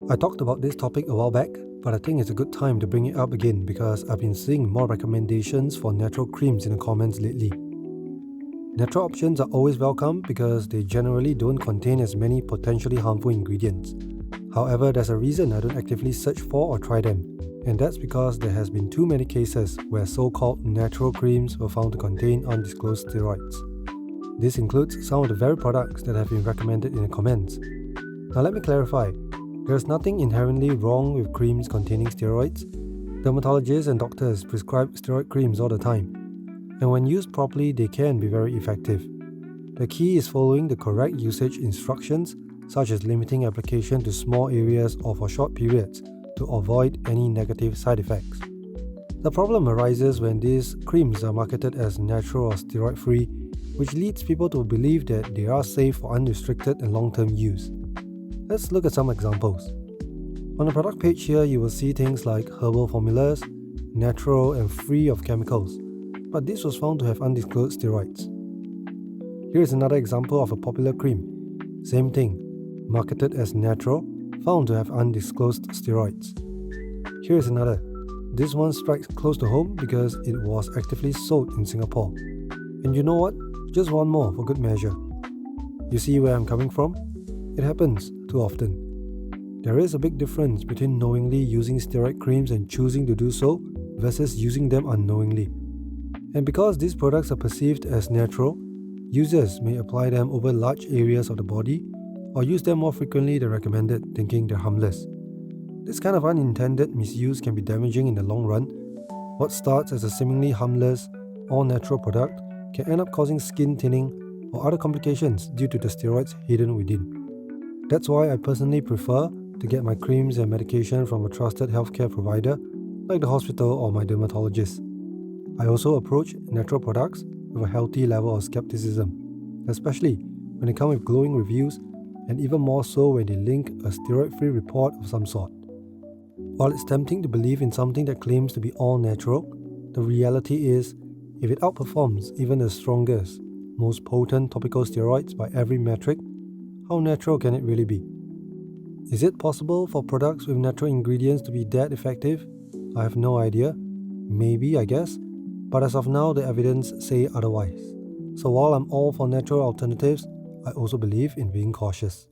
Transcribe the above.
I talked about this topic a while back, but I think it's a good time to bring it up again because I've been seeing more recommendations for natural creams in the comments lately. Natural options are always welcome because they generally don't contain as many potentially harmful ingredients. However, there's a reason I don't actively search for or try them, and that's because there has been too many cases where so-called natural creams were found to contain undisclosed steroids. This includes some of the very products that have been recommended in the comments. Now let me clarify. There's nothing inherently wrong with creams containing steroids. Dermatologists and doctors prescribe steroid creams all the time, and when used properly, they can be very effective. The key is following the correct usage instructions, such as limiting application to small areas or for short periods to avoid any negative side effects. The problem arises when these creams are marketed as natural or steroid-free, which leads people to believe that they are safe for unrestricted and long-term use. Let's look at some examples. On the product page here, you will see things like herbal formulas, natural and free of chemicals, but this was found to have undisclosed steroids. Here is another example of a popular cream. Same thing, marketed as natural, found to have undisclosed steroids. Here is another. This one strikes close to home because it was actively sold in Singapore. And you know what? Just one more for good measure. You see where I'm coming from? It happens too often. There is a big difference between knowingly using steroid creams and choosing to do so versus using them unknowingly. And because these products are perceived as natural, users may apply them over large areas of the body or use them more frequently than recommended, thinking they're harmless. This kind of unintended misuse can be damaging in the long run. What starts as a seemingly harmless, all-natural product can end up causing skin thinning or other complications due to the steroids hidden within. That's why I personally prefer to get my creams and medication from a trusted healthcare provider like the hospital or my dermatologist. I also approach natural products with a healthy level of skepticism, especially when they come with glowing reviews and even more so when they link a steroid-free report of some sort. While it's tempting to believe in something that claims to be all natural, the reality is, if it outperforms even the strongest, most potent topical steroids by every metric, how natural can it really be? Is it possible for products with natural ingredients to be that effective? I have no idea. Maybe, I guess. But as of now, the evidence say otherwise. So while I'm all for natural alternatives, I also believe in being cautious.